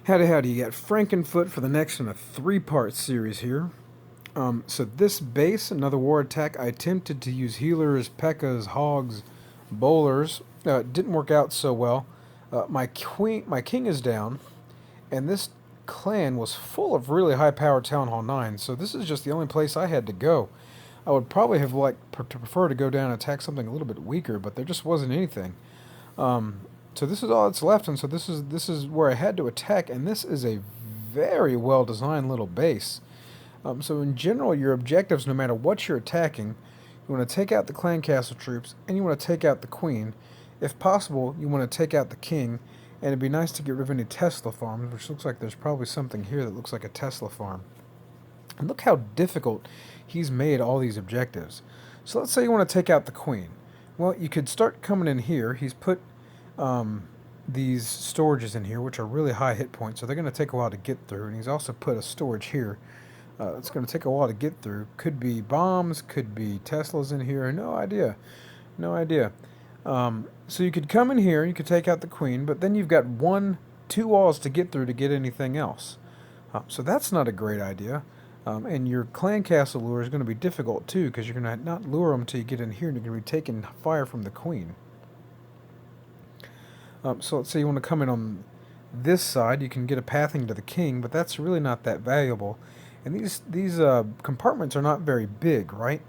Howdy, you got Frankenfoot for the next in a three-part series here. So this base, another war attack, I attempted to use healers, P.E.K.K.A.s, hogs, bowlers. It didn't work out so well. My king is down, and this clan was full of really high-powered Town Hall 9, so this is just the only place I had to go. I would probably have prefer to go down and attack something a little bit weaker, but there just wasn't anything. So this is all that's left, and so this is where I had to attack, and this is a very well designed little base. So in general, your objectives, no matter what you're attacking, you want to take out the clan castle troops, and you want to take out the queen. If possible, you want to take out the king, and it'd be nice to get rid of any Tesla farms, which looks like there's probably something here that looks like a Tesla farm. And look how difficult he's made all these objectives. So let's say you want to take out the queen. Well, you could start coming in here. He's put these storages in here, which are really high hit points, so they're going to take a while to get through. And he's also put a storage here. It's going to take a while to get through. Could be bombs, could be Teslas in here. No idea. No idea. So you could come in here, you could take out the queen, but then you've got two walls to get through to get anything else. So that's not a great idea. And your clan castle lure is going to be difficult too, because you're going to not lure them until you get in here, and you're going to be taking fire from the queen. So let's say you want to come in on this side. You can get a pathing to the king, but that's really not that valuable. And these compartments are not very big, right?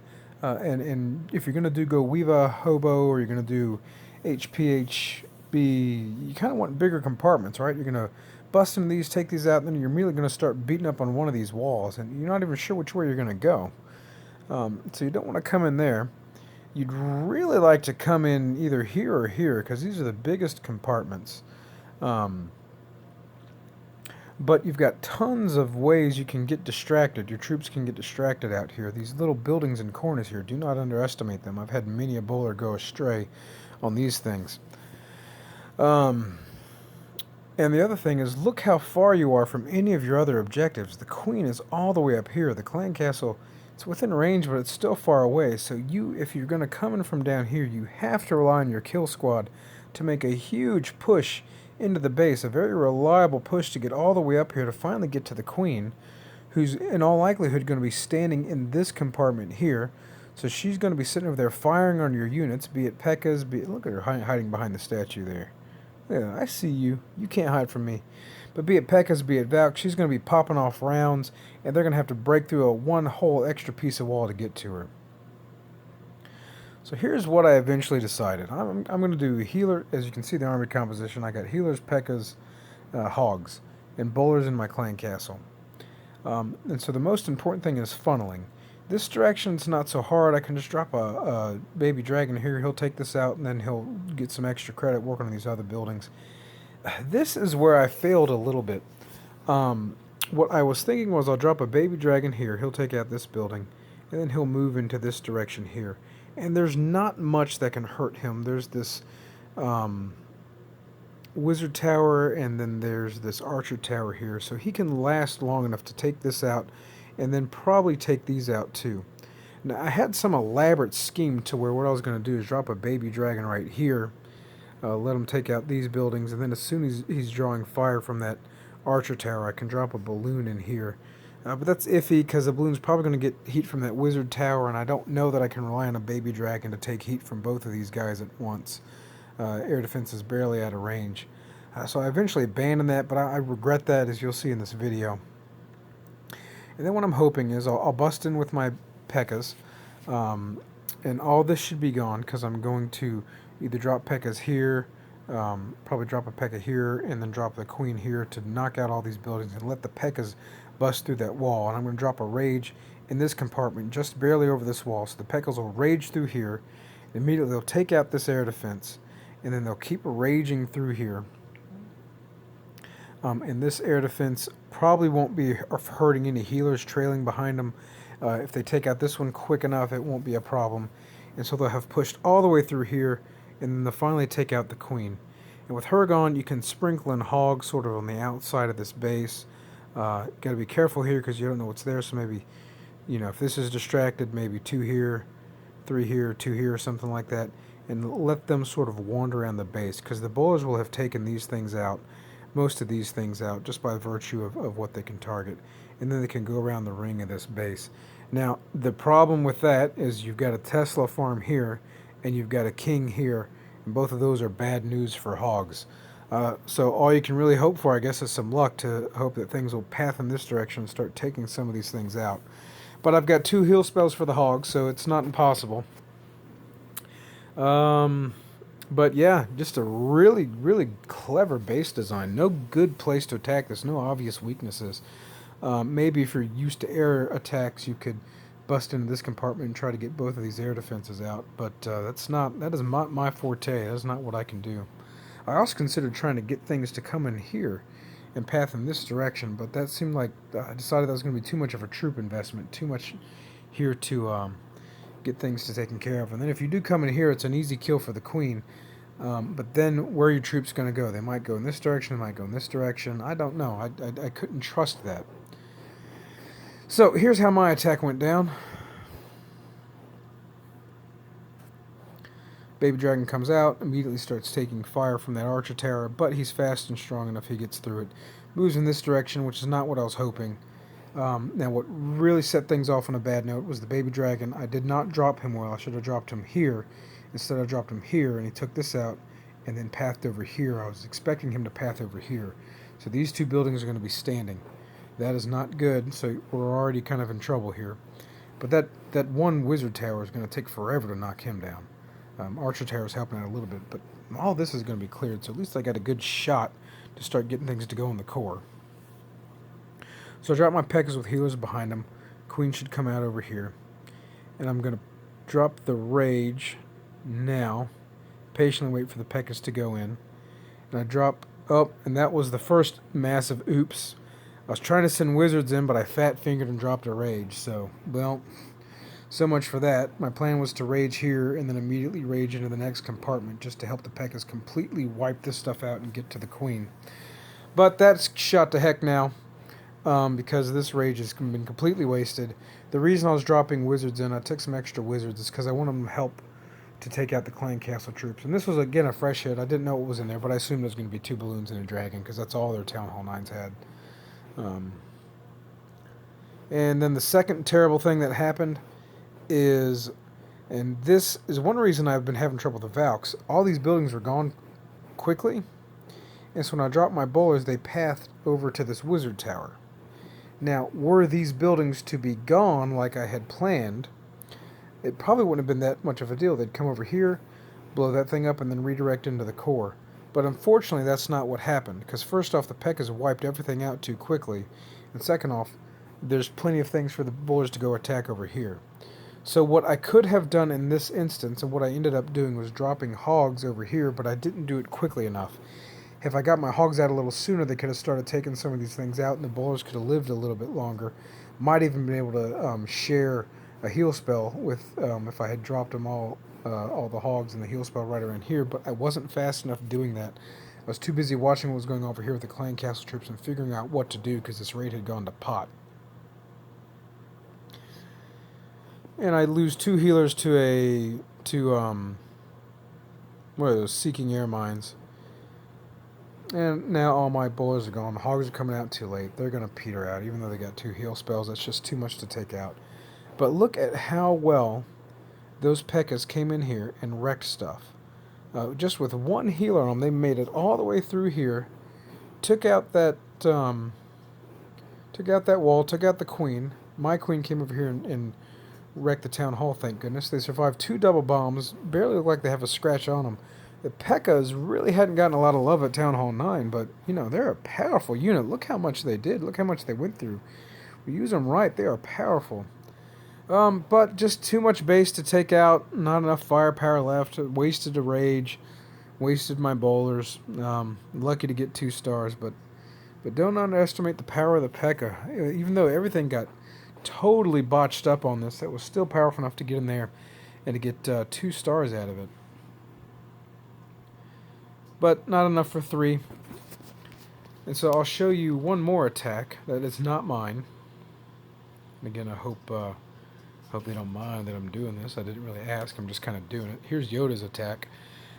And if you're going to go Viva Hobo, or you're going to do HPHB, you kind of want bigger compartments, right? You're going to bust into these, take these out, and then you're immediately going to start beating up on one of these walls, and you're not even sure which way you're going to go. So you don't want to come in there. You'd really like to come in either here or here, because these are the biggest compartments. But you've got tons of ways you can get distracted. Your troops can get distracted out here. These little buildings and corners here, do not underestimate them. I've had many a bowler go astray on these things. And the other thing is, look how far you are from any of your other objectives. The queen is all the way up here. The clan castle, it's within range, but it's still far away. So if you're going to come in from down here, you have to rely on your kill squad to make a huge push into the base, a very reliable push to get all the way up here to finally get to the queen, who's in all likelihood going to be standing in this compartment here. So she's going to be sitting over there firing on your units, be it P.E.K.K.A.s, look at her hiding behind the statue there. Yeah, I see you. You can't hide from me. But be it P.E.K.K.A.s, be it Valk, she's going to be popping off rounds, and they're going to have to break through one whole extra piece of wall to get to her. So here's what I eventually decided. I'm going to do healer. As you can see, the army composition, I got healers, P.E.K.K.A.s, hogs, and bowlers in my clan castle. And so the most important thing is funneling. This direction's not so hard. I can just drop a baby dragon here. He'll take this out, and then he'll get some extra credit working on these other buildings. This is where I failed a little bit. What I was thinking was I'll drop a baby dragon here. He'll take out this building, and then he'll move into this direction here. And there's not much that can hurt him. There's this wizard tower, and then there's this archer tower here. So he can last long enough to take this out, and then probably take these out too. Now, I had some elaborate scheme to where what I was going to do is drop a baby dragon right here, let him take out these buildings, and then as soon as he's drawing fire from that archer tower, I can drop a balloon in here. But that's iffy, because the balloon's probably going to get heat from that wizard tower, and I don't know that I can rely on a baby dragon to take heat from both of these guys at once. Air defense is barely out of range. So I eventually abandoned that, but I regret that, as you'll see in this video. And then what I'm hoping is I'll bust in with my P.E.K.K.A.s, and all this should be gone, because I'm going to either drop P.E.K.K.A.s here, probably drop a P.E.K.K.A. here, and then drop the queen here to knock out all these buildings and let the P.E.K.K.A.s bust through that wall. And I'm going to drop a rage in this compartment just barely over this wall, so the P.E.K.K.A.s will rage through here, and immediately they'll take out this air defense, and then they'll keep raging through here. And this air defense probably won't be hurting any healers trailing behind them. If they take out this one quick enough, it won't be a problem. And so they'll have pushed all the way through here, and then they'll finally take out the queen. And with her gone, you can sprinkle in hogs sort of on the outside of this base. Got to be careful here, because you don't know what's there. So maybe, if this is distracted, maybe 2 here, 3 here, 2 here, or something like that. And let them sort of wander around the base, because the bowlers will have taken these things out most of these things out just by virtue of what they can target. And then they can go around the ring of this base. Now, the problem with that is you've got a Tesla farm here, and you've got a king here, and both of those are bad news for hogs. So all you can really hope for, I guess, is some luck to hope that things will path in this direction and start taking some of these things out. But I've got 2 heal spells for the hogs, so it's not impossible. But yeah, just a really, really clever base design. No good place to attack this, no obvious weaknesses. Maybe if you're used to air attacks, you could bust into this compartment and try to get both of these air defenses out. But that is not my forte. That's not what I can do. I also considered trying to get things to come in here and path in this direction, but that seemed like I decided that was going to be too much of a troop investment, too much here to get things to taken care of. And then if you do come in here, it's an easy kill for the queen. But then where are your troops going to go? They might go in this direction, they might go in this direction. I don't know. I couldn't trust that. So here's how my attack went down. Baby Dragon comes out, immediately starts taking fire from that archer tower, but he's fast and strong enough he gets through it. Moves in this direction, which is not what I was hoping. Now what really set things off on a bad note was the Baby Dragon. I did not drop him well. I should have dropped him here. Instead I dropped him here, and he took this out and then pathed over here. I was expecting him to path over here. So these 2 buildings are going to be standing. That is not good, so we're already kind of in trouble here. But that one wizard tower is going to take forever to knock him down. Archer tower is helping out a little bit, but all this is going to be cleared, so at least I got a good shot to start getting things to go in the core. So I drop my Pekkas with healers behind them. Queen should come out over here. And I'm going to drop the Rage now. Patiently wait for the Pekkas to go in. And I drop... Oh, and that was the first massive oops. I was trying to send wizards in, but I fat-fingered and dropped a Rage. So, well, so much for that. My plan was to Rage here and then immediately Rage into the next compartment just to help the Pekkas completely wipe this stuff out and get to the Queen. But that's shot to heck now. Because this Rage has been completely wasted. The reason I was dropping wizards in, I took some extra wizards, is because I wanted them to help to take out the clan castle troops. And this was, again, a fresh hit. I didn't know what was in there, but I assumed there was going to be 2 balloons and a dragon, because that's all their Town Hall 9s had. And then the second terrible thing that happened is, and this is one reason I've been having trouble with the Valks, all these buildings were gone quickly, and so when I dropped my bowlers, they pathed over to this wizard tower. Now, were these buildings to be gone like I had planned, it probably wouldn't have been that much of a deal. They'd come over here, blow that thing up, and then redirect into the core. But unfortunately, that's not what happened, because first off, the Pekkas wiped everything out too quickly, and second off, there's plenty of things for the bowlers to go attack over here. So what I could have done in this instance, and what I ended up doing, was dropping hogs over here, but I didn't do it quickly enough. If I got my hogs out a little sooner, they could have started taking some of these things out, and the bowlers could have lived a little bit longer. Might even been able to share a heal spell with if I had dropped them all the hogs and the heal spell right around here, but I wasn't fast enough doing that. I was too busy watching what was going on over here with the clan castle troops and figuring out what to do because this raid had gone to pot. And I lose 2 healers to what are those, seeking air mines. And now all my bowlers are gone. The hogs are coming out too late. They're going to peter out, even though they got 2 heal spells. That's just too much to take out. But look at how well those Pekkas came in here and wrecked stuff. Just with 1 healer on them, they made it all the way through here. Took out that wall. Took out the queen. My queen came over here and wrecked the town hall. Thank goodness. They survived 2 double bombs. Barely look like they have a scratch on them. The Pekkas really hadn't gotten a lot of love at Town Hall 9, but, you know, they're a powerful unit. Look how much they did. Look how much they went through. We use them right. They are powerful. But just too much base to take out. Not enough firepower left. Wasted a rage. Wasted my bowlers. Lucky to get 2 stars, but don't underestimate the power of the Pekka. Even though everything got totally botched up on this, that was still powerful enough to get in there and to get 2 stars out of it. But not enough for 3. And so I'll show you one more attack that is not mine. And again, I hope they don't mind that I'm doing this. I didn't really ask. I'm just kind of doing it. Here's Yoda's attack.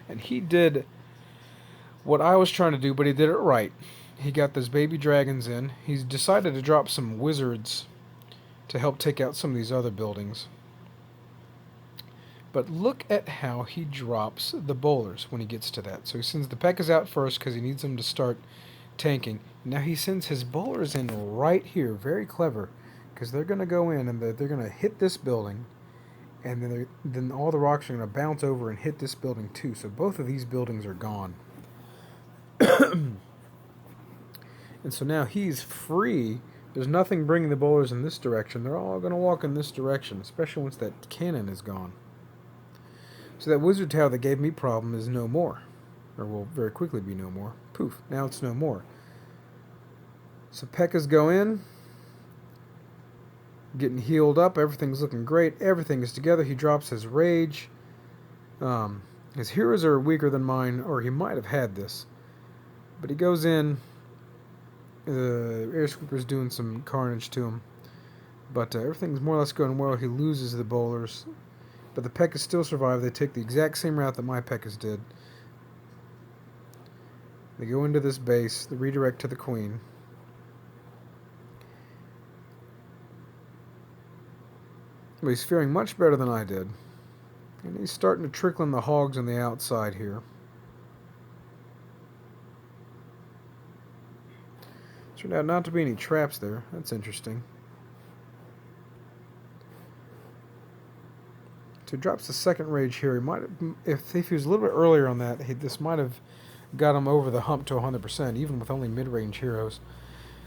And he did what I was trying to do, but he did it right. He got those baby dragons in. He's decided to drop some wizards to help take out some of these other buildings. But look at how he drops the bowlers when he gets to that. So he sends the P.E.K.K.A.s out first because he needs them to start tanking. Now he sends his bowlers in right here. Very clever. Because they're going to go in and they're going to hit this building. And then all the rocks are going to bounce over and hit this building too. So both of these buildings are gone. And so now he's free. There's nothing bringing the bowlers in this direction. They're all going to walk in this direction. Especially once that cannon is gone. So that wizard tower that gave me problem is no more. Or will very quickly be no more. Poof, now it's no more. So P.E.K.K.A.s go in. Getting healed up. Everything's looking great. Everything is together. He drops his rage. His heroes are weaker than mine. Or he might have had this. But he goes in. The air sweeper's doing some carnage to him. But everything's more or less going well. He loses the bowlers. But the P.E.K.K.A.s still survive. They take the exact same route that my P.E.K.K.A.s did. They go into this base. They redirect to the queen. But he's faring much better than I did. And he's starting to trickle in the hogs on the outside here. Turned out not to be any traps there. That's interesting. So he drops the second rage here. He might have, if he was a little bit earlier on that, this might have got him over the hump to 100%, even with only mid-range heroes.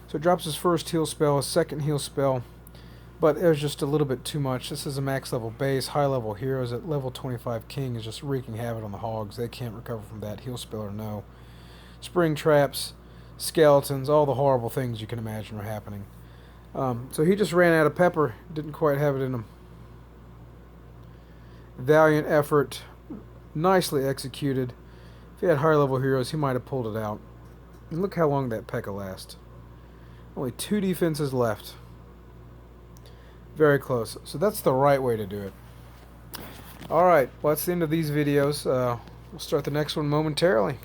So he drops his first heal spell, his second heal spell, but it was just a little bit too much. This is a max level base, high level heroes at level 25 king is just wreaking havoc on the hogs. They can't recover from that, heal spell or no. Spring traps, skeletons, all the horrible things you can imagine are happening. So he just ran out of pepper, didn't quite have it in him. Valiant effort, nicely executed. If he had higher level heroes, he might have pulled it out. And look how long that P.E.K.K.A. lasts. Only 2 defenses left. Very close. So that's the right way to do it. Alright, well that's the end of these videos. We'll start the next one momentarily.